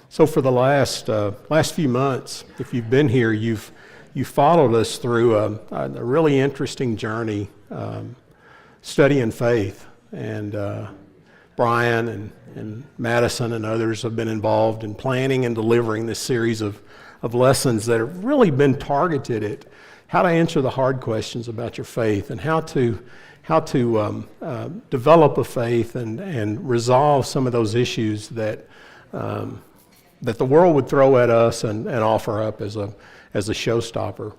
So for the last few months, if you've been here, you've followed us through a really interesting journey, studying faith. And Brian and Madison and others have been involved in planning and delivering this series of lessons that have really been targeted at how to answer the hard questions about your faith and how to develop a faith and resolve some of those issues that the world would throw at us and offer up as a showstopper.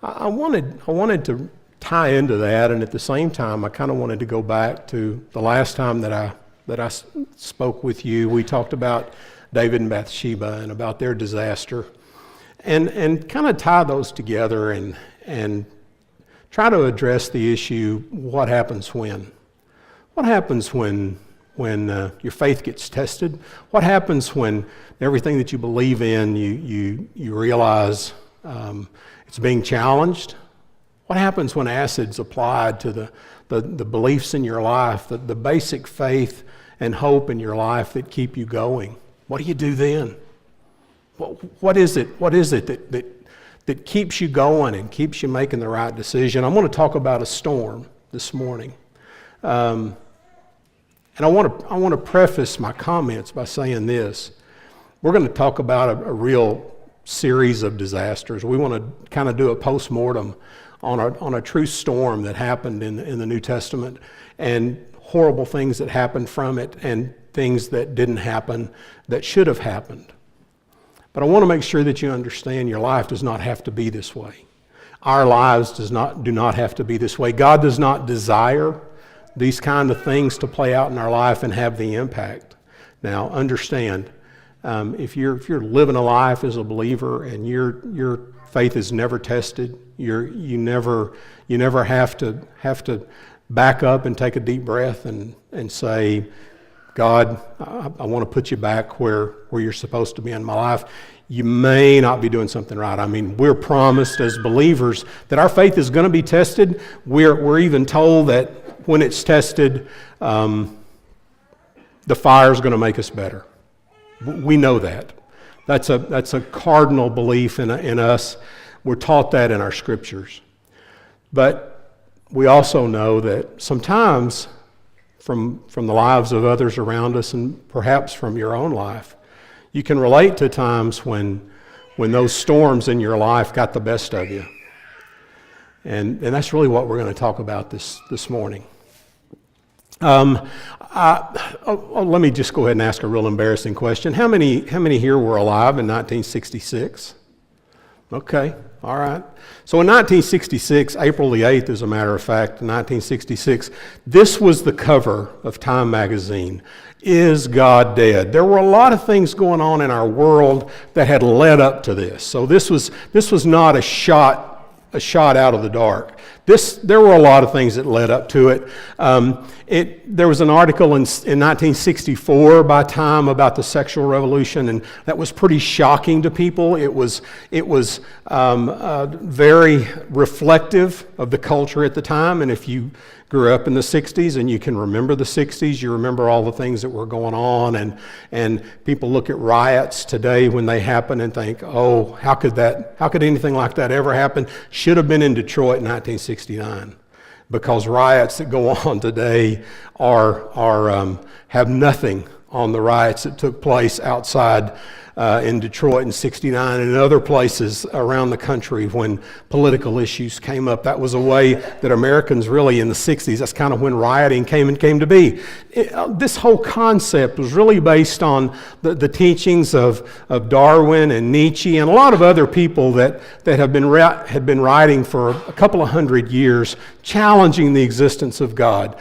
I wanted to tie into that, and at the same time, I kind of wanted to go back to the last time that I spoke with you. We talked about David and Bathsheba and about their disaster, and kind of tie those together and try to address the issue: what happens when? What happens when your faith gets tested? What happens when everything that you believe in, you realize it's being challenged? What happens when acid's applied to the beliefs in your life, the basic faith and hope in your life that keep you going? What do you do then? What is it that keeps you going and keeps you making the right decision? I'm going to talk about a storm this morning. And I want to preface my comments by saying this. We're going to talk about a real series of disasters. We want to kind of do a post-mortem on a true storm that happened in the New Testament, and horrible things that happened from it and things that didn't happen that should have happened. But I want to make sure that you understand your life does not have to be this way. Our lives do not have to be this way. God does not desire these kind of things to play out in our life and have the impact. Now, understand, if you're living a life as a believer and your faith is never tested, you never have to back up and take a deep breath and say, God, I want to put you back where you're supposed to be in my life. You may not be doing something right. I mean, we're promised as believers that our faith is going to be tested. We're even told that when it's tested, the fire is going to make us better. We know that. That's a cardinal belief in us. We're taught that in our scriptures. But we also know that sometimes from the lives of others around us, and perhaps from your own life, you can relate to times when those storms in your life got the best of you. And that's really what we're going to talk about this morning. Let me just go ahead and ask a real embarrassing question. How many here were alive in 1966? Okay, all right. So in 1966, April the 8th, as a matter of fact, in 1966, this was the cover of Time magazine. Is God dead? There were a lot of things going on in our world that had led up to this. So this was not a shot out of the dark. There were a lot of things that led up to it. There was an article in 1964 by Time about the sexual revolution, and that was pretty shocking to people. It was very reflective of the culture at the time, and if you grew up in the 60s and you can remember the 60s, you remember all the things that were going on, and people look at riots today when they happen and think, oh, how could anything like that ever happen? Should have been in Detroit in 1969, because riots that go on today have nothing on the riots that took place outside in Detroit in '69 and in other places around the country when political issues came up. That was a way that Americans really in the 60s, that's kind of when rioting came to be. This whole concept was really based on the teachings of Darwin and Nietzsche and a lot of other people that had been writing for a couple of hundred years, challenging the existence of God.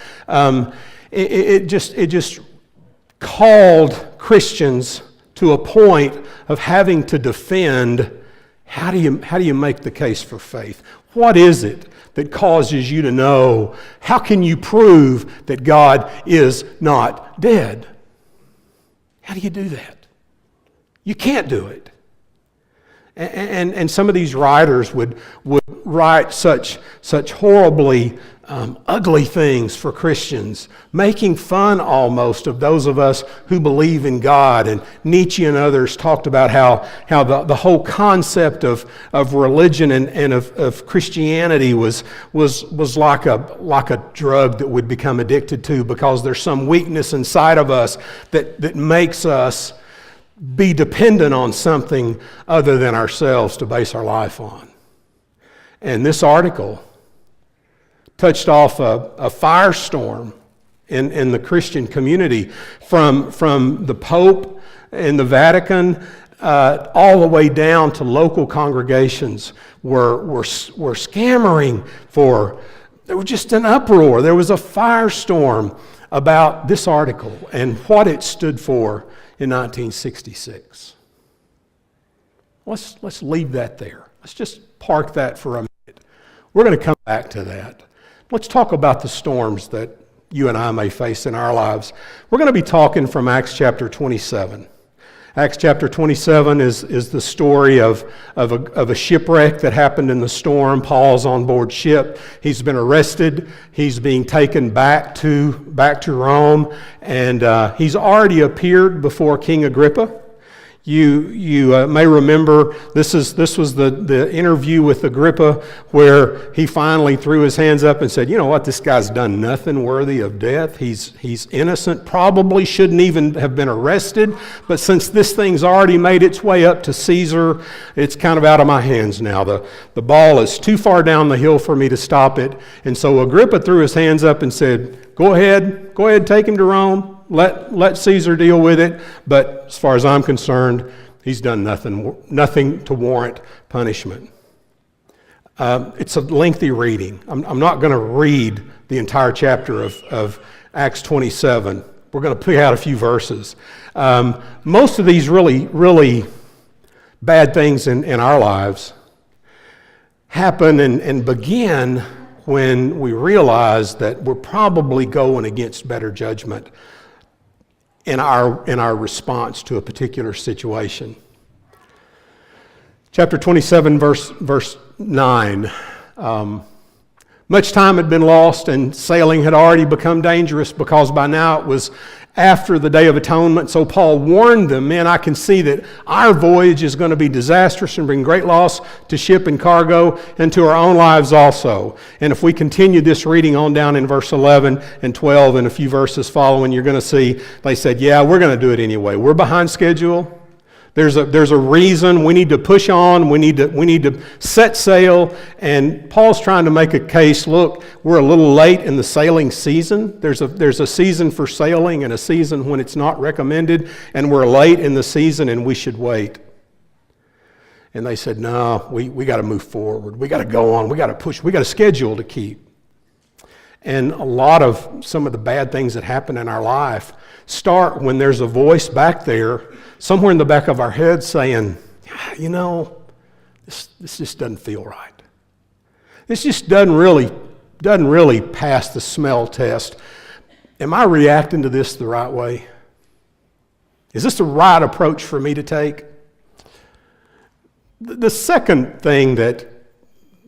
It just called Christians to a point of having to defend, how do you make the case for faith? What is it that causes you to know? How can you prove that God is not dead? How do you do that? You can't do it. And some of these writers would write such horribly ugly things for Christians, making fun almost of those of us who believe in God. And Nietzsche and others talked about how the whole concept of religion and of Christianity was like a drug that we'd become addicted to, because there's some weakness inside of us that makes us be dependent on something other than ourselves to base our life on. And this article touched off a firestorm in the Christian community, from the Pope and the Vatican all the way down to local congregations were clamoring for. There was just an uproar. There was a firestorm about this article and what it stood for in 1966. Let's leave that there. Let's just park that for a minute. We're going to come back to that. Let's talk about the storms that you and I may face in our lives. We're going to be talking from Acts chapter 27. Acts chapter 27 is the story of a shipwreck that happened in the storm. Paul's on board ship. He's been arrested. He's being taken back to Rome, and he's already appeared before King Agrippa. You may remember this was the interview with Agrippa, where he finally threw his hands up and said, "You know what? This guy's done nothing worthy of death. He's innocent. Probably shouldn't even have been arrested. But since this thing's already made its way up to Caesar, it's kind of out of my hands now. The ball is too far down the hill for me to stop it." And so Agrippa threw his hands up and said, Go ahead, take him to Rome. Let Caesar deal with it, but as far as I'm concerned, he's done nothing to warrant punishment. It's a lengthy reading. I'm not going to read the entire chapter of Acts 27. We're going to pick out a few verses. Most of these really bad things in our lives happen and begin when we realize that we're probably going against better judgment in our response to a particular situation. Chapter 27, verse 9. Much time had been lost, and sailing had already become dangerous, because by now it was after the Day of Atonement. So Paul warned them, "Men, I can see that our voyage is going to be disastrous and bring great loss to ship and cargo, and to our own lives also." And if we continue this reading on down in verse 11 and 12 and a few verses following, you're going to see they said, "Yeah, we're going to do it anyway. We're behind schedule. There's a reason. We need to push on. We need to set sail." And Paul's trying to make a case. Look, we're a little late in the sailing season. There's a season for sailing and a season when it's not recommended, and we're late in the season and we should wait. And they said, "No, we got to move forward. We got to go on. We got to push. We got a schedule to keep." And a lot of some of the bad things that happen in our life start when there's a voice back there, somewhere in the back of our head, saying, "You know, this just doesn't feel right. This just doesn't really pass the smell test. Am I reacting to this the right way? Is this the right approach for me to take?" The second thing that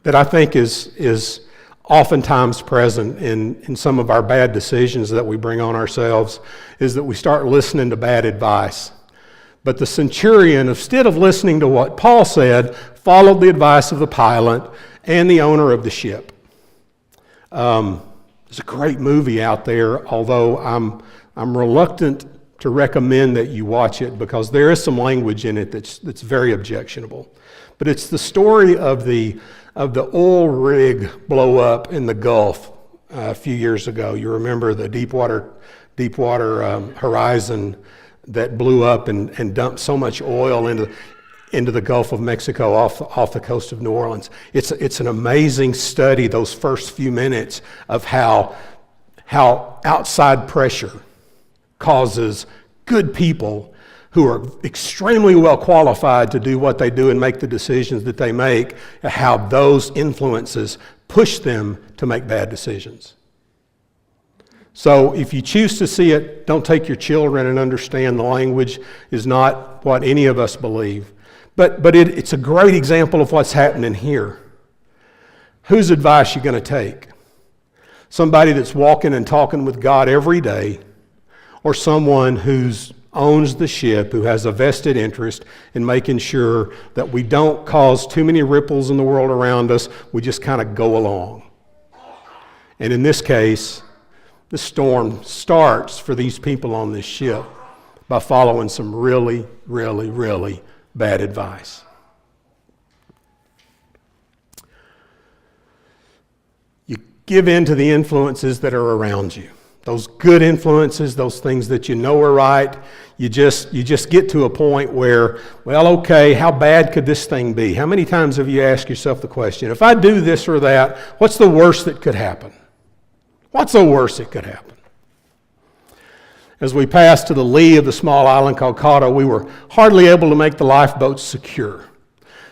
I think is oftentimes present in some of our bad decisions that we bring on ourselves is that we start listening to bad advice. But the centurion, instead of listening to what Paul said, followed the advice of the pilot and the owner of the ship. There's a great movie out there, although I'm reluctant to recommend that you watch it because there is some language in it that's very objectionable. But it's the story of the oil rig blow up in the Gulf a few years ago. You remember the Deepwater Horizon that blew up and dumped so much oil into the Gulf of Mexico off the coast of New Orleans. It's an amazing study, those first few minutes, of how outside pressure causes good people who are extremely well qualified to do what they do and make the decisions that they make, how those influences push them to make bad decisions. So if you choose to see it, don't take your children, and understand the language is not what any of us believe. But it's a great example of what's happening here. Whose advice are you going to take? Somebody that's walking and talking with God every day, or someone who owns the ship, who has a vested interest in making sure that we don't cause too many ripples in the world around us, we just kind of go along. And in this case, the storm starts for these people on this ship by following some really, really, really bad advice. You give in to the influences that are around you. Those good influences, those things that you know are right, you just get to a point where, well, okay, how bad could this thing be? How many times have you asked yourself the question, if I do this or that, what's the worst that could happen? What's the worst that could happen? As we passed to the lee of the small island called Cauda, we were hardly able to make the lifeboats secure.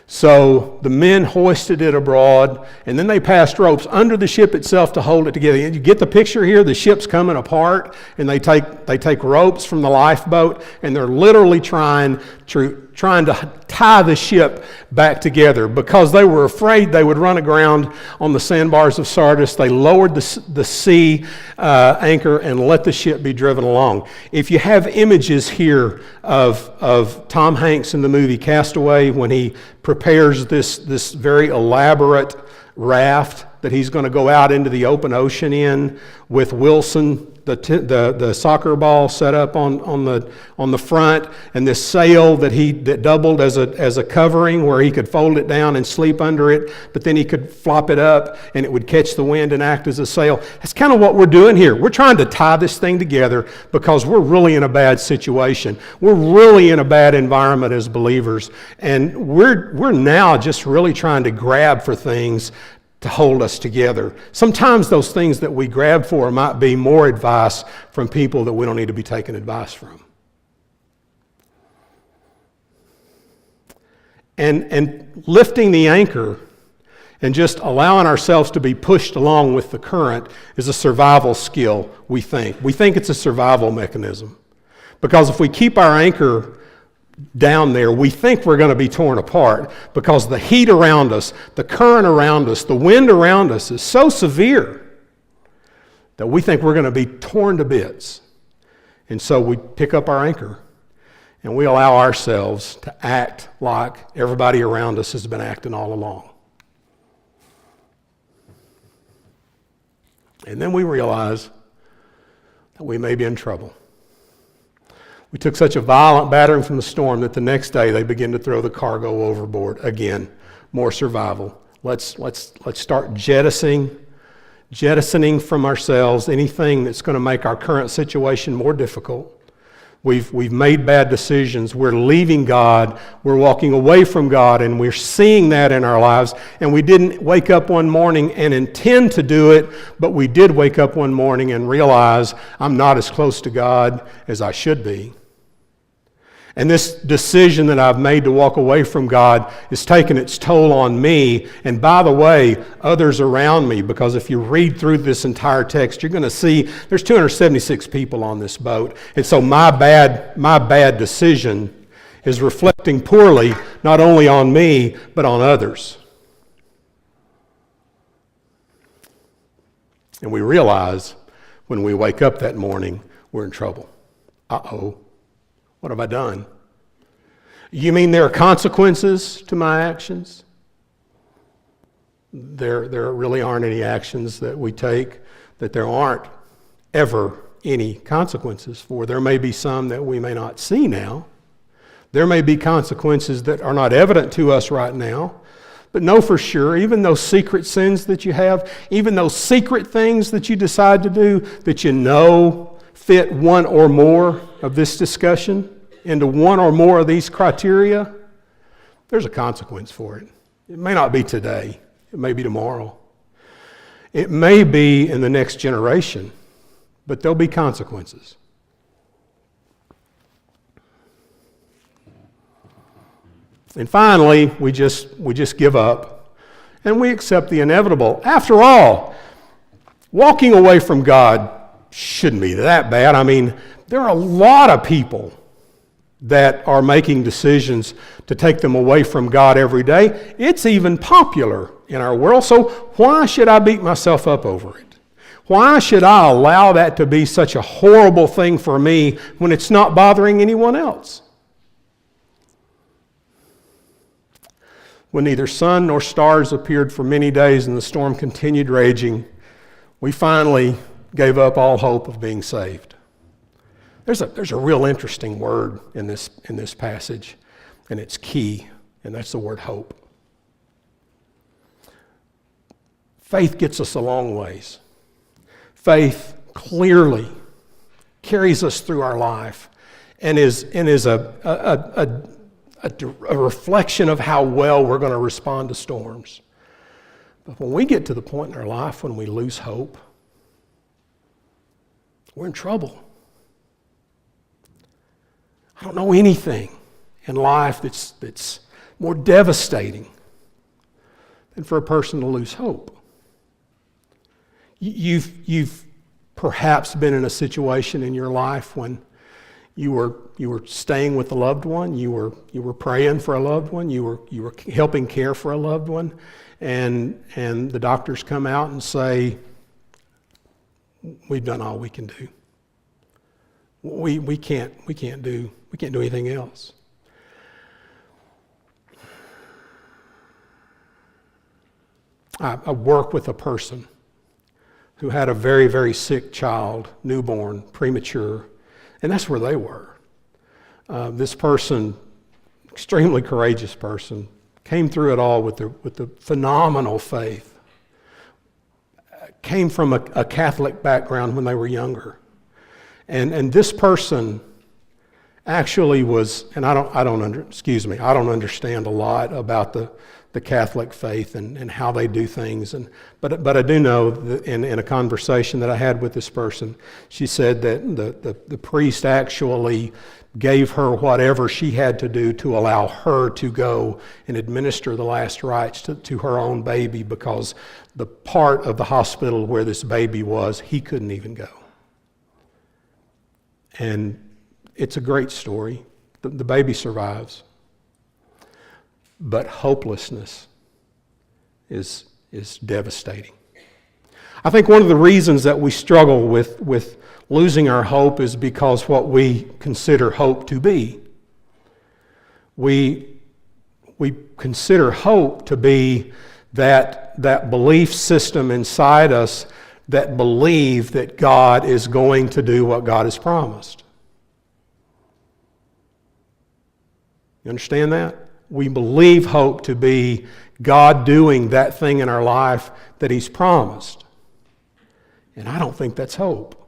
So the men hoisted it abroad, and then they passed ropes under the ship itself to hold it together. You get the picture here? The ship's coming apart, and they take ropes from the lifeboat, and they're literally trying to tie the ship back together because they were afraid they would run aground on the sandbars of Sardis. They lowered the sea anchor and let the ship be driven along. If you have images here of Tom Hanks in the movie Castaway, when he prepares this very elaborate raft that he's going to go out into the open ocean in, with Wilson, the soccer ball set up on the front, and this sail that doubled as a covering where he could fold it down and sleep under it, but then he could flop it up and it would catch the wind and act as a sail. That's kind of what we're doing here. We're trying to tie this thing together because we're really in a bad situation. We're really in a bad environment as believers, and we're now just really trying to grab for things to hold us together. Sometimes those things that we grab for might be more advice from people that we don't need to be taking advice from. And lifting the anchor and just allowing ourselves to be pushed along with the current is a survival skill, we think. We think it's a survival mechanism. Because if we keep our anchor down there, we think we're going to be torn apart because the heat around us, the current around us, the wind around us is so severe that we think we're going to be torn to bits. And so we pick up our anchor and we allow ourselves to act like everybody around us has been acting all along. And then we realize that we may be in trouble. We took such a violent battering from the storm that the next day they begin to throw the cargo overboard. Again, more survival. Let's start jettisoning from ourselves anything that's going to make our current situation more difficult. We've made bad decisions. We're leaving God. We're walking away from God, and we're seeing that in our lives. And we didn't wake up one morning and intend to do it, but we did wake up one morning and realize I'm not as close to God as I should be. And this decision that I've made to walk away from God is taking its toll on me, and by the way, others around me, because if you read through this entire text, you're going to see there's 276 people on this boat. And so my bad decision is reflecting poorly not only on me, but on others. And we realize when we wake up that morning, we're in trouble. Uh-oh. What have I done? You mean there are consequences to my actions? There really aren't any actions that we take that there aren't ever any consequences for. There may be some that we may not see now. There may be consequences that are not evident to us right now. But know for sure, even those secret sins that you have, even those secret things that you decide to do that you know fit one or more of this discussion, into one or more of these criteria, there's a consequence for it. It may not be today. It may be tomorrow. It may be in the next generation, but there'll be consequences. And finally, we just give up and we accept the inevitable. After all, walking away from God shouldn't be that bad. I mean, there are a lot of people that are making decisions to take them away from God every day. It's even popular in our world, so why should I beat myself up over it? Why should I allow that to be such a horrible thing for me when it's not bothering anyone else? When neither sun nor stars appeared for many days and the storm continued raging, we finally gave up all hope of being saved. There's a real interesting word in this passage, and it's key, and that's the word hope. Faith gets us a long ways. Faith clearly carries us through our life and is a reflection of how well we're going to respond to storms. But when we get to the point in our life when we lose hope, we're in trouble. I don't know anything in life that's more devastating than for a person to lose hope. You've perhaps been in a situation in your life when you were staying with a loved one, you were praying for a loved one, you were helping care for a loved one, and the doctors come out and say, "We've done all we can do. We can't do anything else." I work with a person who had a very, very sick child, newborn, premature, and that's where they were. This person, extremely courageous person, came through it all with the phenomenal faith. Came from a Catholic background when they were younger. And this person actually was, and I don't understand a lot about the Catholic faith and how they do things, but I do know that in a conversation that I had with this person, she said that the priest actually gave her whatever she had to do to allow her to go and administer the last rites to her own baby, because the part of the hospital where this baby was, he couldn't even go. And it's a great story. The baby survives. But hopelessness is devastating. I think one of the reasons that we struggle with losing our hope is because what we consider hope to be. We consider hope to be that belief system inside us that believe that God is going to do what God has promised. You understand that? We believe hope to be God doing that thing in our life that He's promised. And I don't think that's hope.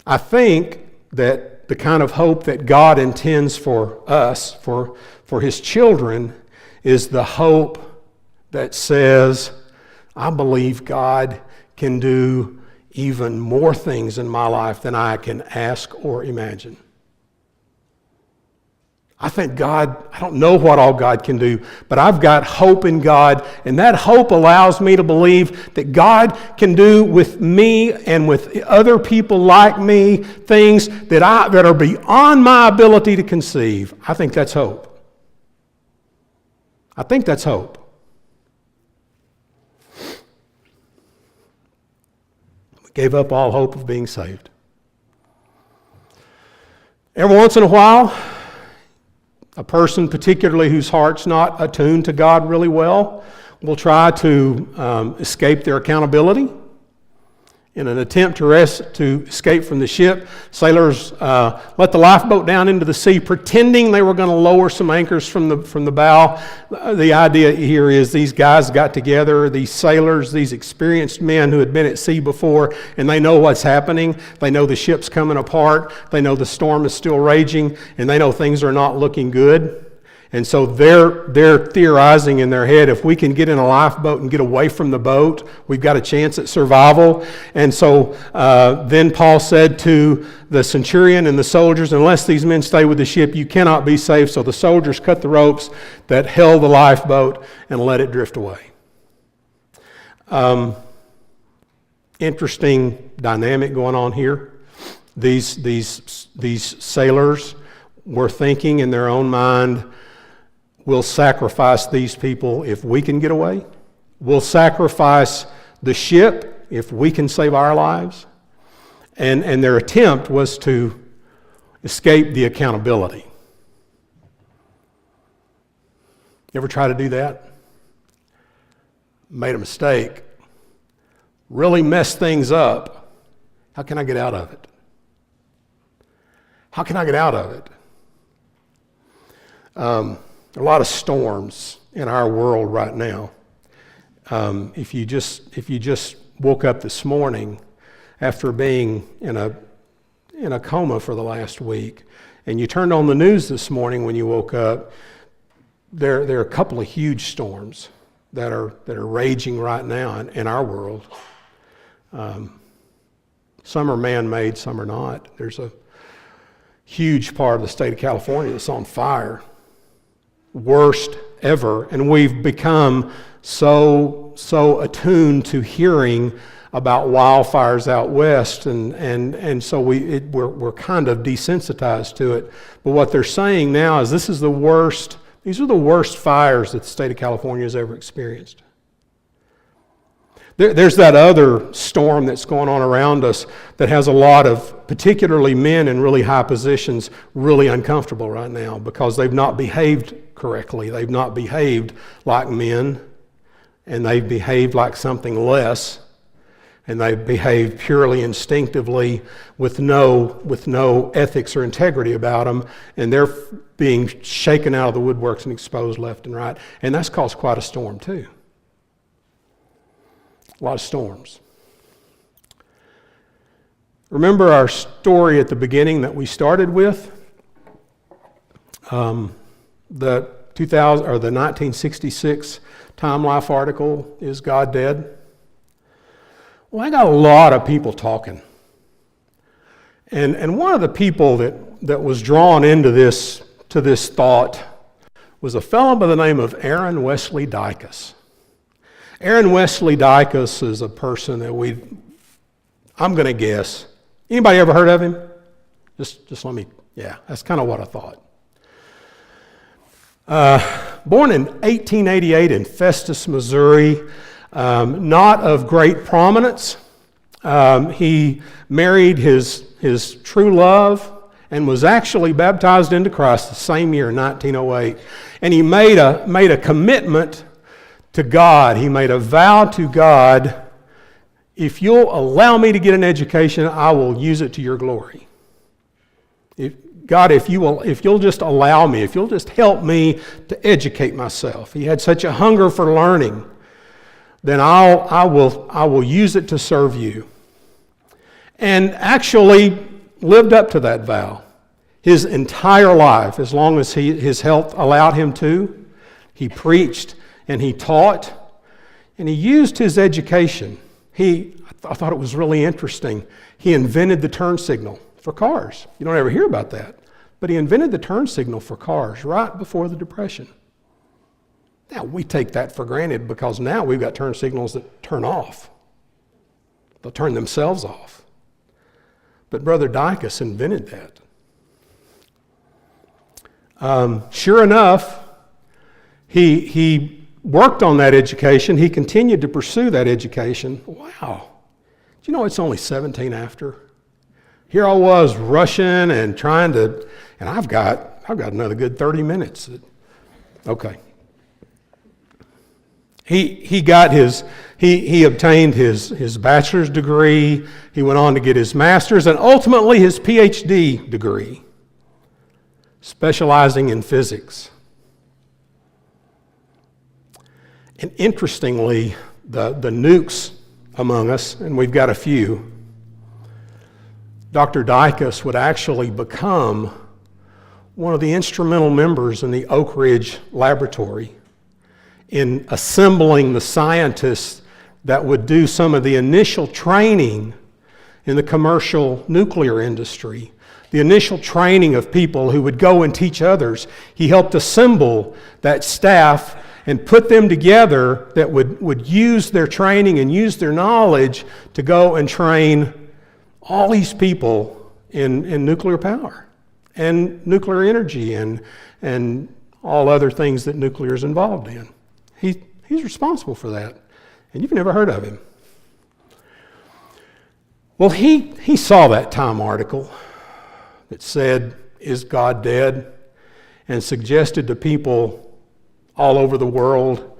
I think that the kind of hope that God intends for us, for His children, is the hope that says, I believe God can do even more things in my life than I can ask or imagine. I think God, I don't know what all God can do, but I've got hope in God, and that hope allows me to believe that God can do with me and with other people like me things that are beyond my ability to conceive. I think that's hope. I think that's hope. We gave up all hope of being saved. Every once in a while, a person, particularly whose heart's not attuned to God really well, will try to escape their accountability. In an attempt to escape from the ship, sailors let the lifeboat down into the sea, pretending they were going to lower some anchors from the bow. The idea here is these guys got together, these sailors, these experienced men who had been at sea before, and they know what's happening. They know the ship's coming apart. They know the storm is still raging, and they know things are not looking good. And so they're theorizing in their head, if we can get in a lifeboat and get away from the boat, we've got a chance at survival. And so then Paul said to the centurion and the soldiers, unless these men stay with the ship, you cannot be saved. So the soldiers cut the ropes that held the lifeboat and let it drift away. Interesting dynamic going on here. These sailors were thinking in their own mind, we'll sacrifice these people if we can get away. We'll sacrifice the ship if we can save our lives. And their attempt was to escape the accountability. You ever try to do that? Made a mistake. Really messed things up. How can I get out of it? How can I get out of it? A lot of storms in our world right now. If you just woke up this morning after being in a coma for the last week, and you turned on the news this morning when you woke up, there are a couple of huge storms that are raging right now in our world. Some are man-made, some are not. There's a huge part of the state of California that's on fire. Worst ever. And we've become so attuned to hearing about wildfires out west, and so we're kind of desensitized to it. But what they're saying now is these are the worst fires that the state of California has ever experienced. There's that other storm that's going on around us that has a lot of, particularly men in really high positions, really uncomfortable right now because they've not behaved correctly. They've not behaved like men, and they've behaved like something less, and they've behaved purely instinctively with no ethics or integrity about them, and they're being shaken out of the woodworks and exposed left and right. And that's caused quite a storm too. A lot of storms. Remember our story at the beginning that we started with? The 1966 Time Life article, Is God Dead? Well, I got a lot of people talking. And one of the people that was drawn into this thought was a fellow by the name of Aaron Wesley Dicus. Aaron Wesley Dicus is a person that I'm going to guess. Anybody ever heard of him? Just let me, yeah, that's kind of what I thought. Born in 1888 in Festus, Missouri, not of great prominence. He married his true love and was actually baptized into Christ the same year, 1908. And he made a commitment to God. He made a vow to God, if you'll allow me to get an education, I will use it to your glory. God, if you'll just allow me, if you'll just help me to educate myself. He had such a hunger for learning, then I will use it to serve you. And actually lived up to that vow. His entire life, as long as his health allowed him to, he preached and he taught, and he used his education. I thought it was really interesting. He invented the turn signal for cars. You don't ever hear about that. But he invented the turn signal for cars right before the Depression. Now, we take that for granted because now we've got turn signals that turn off. They'll turn themselves off. But Brother Dicus invented that. Sure enough, he worked on that education. He continued to pursue that education. Wow. Do you know it's only 17 after? Here I was rushing and trying to, and I've got another good 30 minutes. Okay. He obtained his bachelor's degree. He went on to get his master's and ultimately his PhD degree, specializing in physics. And interestingly, the nukes among us, and we've got a few, Dr. Dicus would actually become one of the instrumental members in the Oak Ridge Laboratory in assembling the scientists that would do some of the initial training in the commercial nuclear industry, the initial training of people who would go and teach others. He helped assemble that staff and put them together that would use their training and use their knowledge to go and train all these people in nuclear power and nuclear energy and all other things that nuclear is involved in. He's responsible for that, and you've never heard of him. Well, he saw that Time article that said, "Is God dead?" and suggested to people all over the world,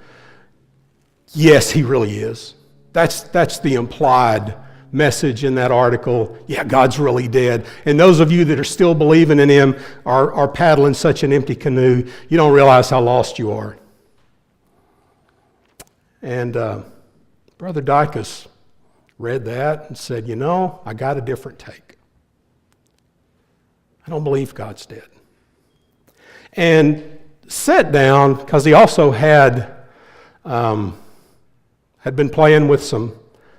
yes, he really is. That's the implied message in that article. Yeah, God's really dead. And those of you that are still believing in him are paddling such an empty canoe, you don't realize how lost you are. And Brother Dicus read that and said, I got a different take. I don't believe God's dead. And sat down, because he also had been playing with some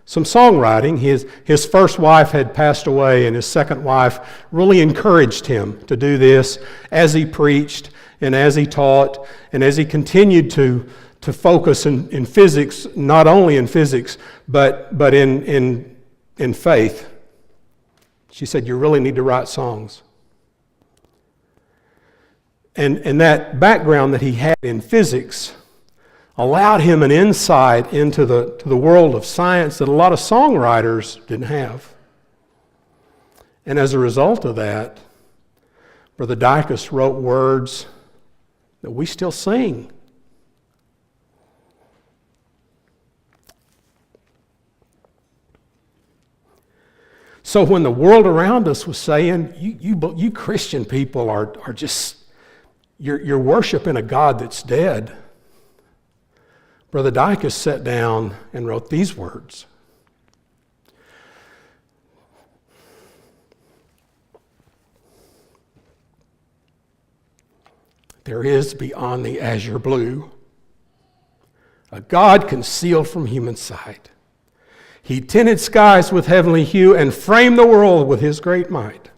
songwriting. His first wife had passed away, and his second wife really encouraged him to do this as he preached and as he taught and as he continued to focus in physics, not only in physics, but in faith. She said, "You really need to write songs." And that background that he had in physics allowed him an insight into the world of science that a lot of songwriters didn't have. And as a result of that, Brother Dicus wrote words that we still sing. So when the world around us was saying, you Christian people are just, you're worshiping a God that's dead, Brother Dicus sat down and wrote these words. There is beyond the azure blue a God concealed from human sight. He tinted skies with heavenly hue and framed the world with his great might.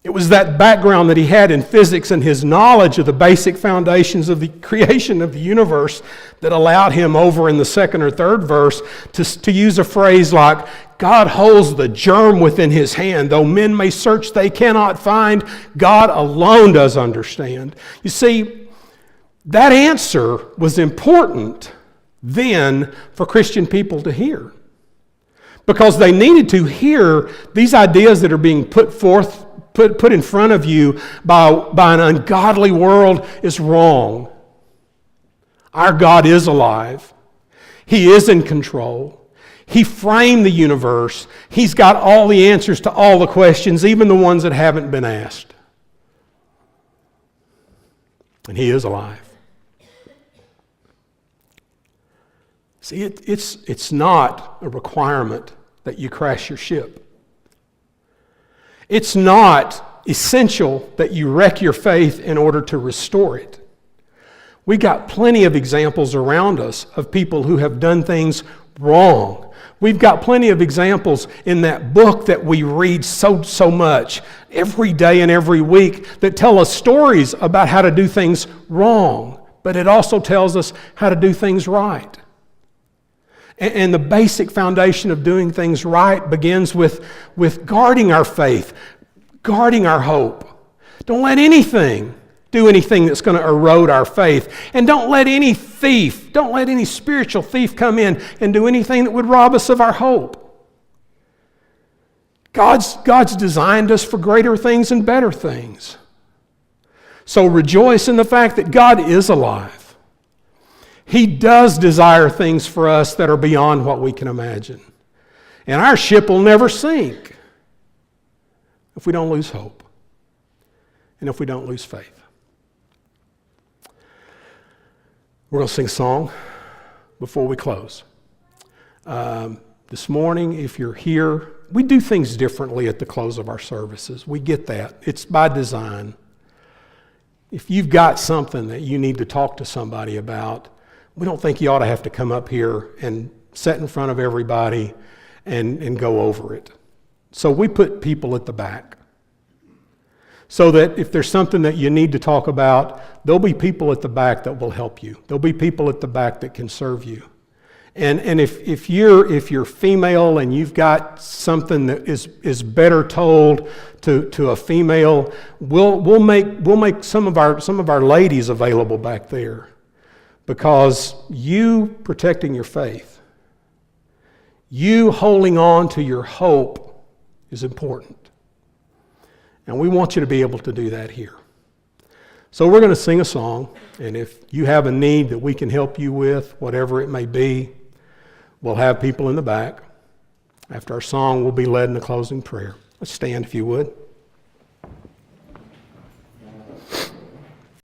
It was that background that he had in physics and his knowledge of the basic foundations of the creation of the universe that allowed him over in the second or third verse to use a phrase like, God holds the germ within his hand. Though men may search, they cannot find. God alone does understand. You see, that answer was important then for Christian people to hear, because they needed to hear these ideas that are being put in front of you by an ungodly world is wrong. Our God is alive. He is in control. He framed the universe. He's got all the answers to all the questions, even the ones that haven't been asked. And he is alive. See, it's not a requirement that you crash your ship. It's not essential that you wreck your faith in order to restore it. We got plenty of examples around us of people who have done things wrong. We've got plenty of examples in that book that we read so much every day and every week that tell us stories about how to do things wrong, but it also tells us how to do things right. And the basic foundation of doing things right begins with guarding our faith, guarding our hope. Don't let anything do anything that's going to erode our faith. And don't let any spiritual thief come in and do anything that would rob us of our hope. God's designed us for greater things and better things. So rejoice in the fact that God is alive. He does desire things for us that are beyond what we can imagine. And our ship will never sink if we don't lose hope and if we don't lose faith. We're going to sing a song before we close. This morning, if you're here, we do things differently at the close of our services. We get that. It's by design. If you've got something that you need to talk to somebody about, we don't think you ought to have to come up here and sit in front of everybody and go over it. So we put people at the back, so that if there's something that you need to talk about, there'll be people at the back that will help you. There'll be people at the back that can serve you. And if you're female and you've got something that is better told to a female, we'll make some of our ladies available back there, because you protecting your faith, you holding on to your hope is important. And we want you to be able to do that here. So we're going to sing a song, and if you have a need that we can help you with, whatever it may be, we'll have people in the back. After our song, we'll be led in a closing prayer. Let's stand if you would.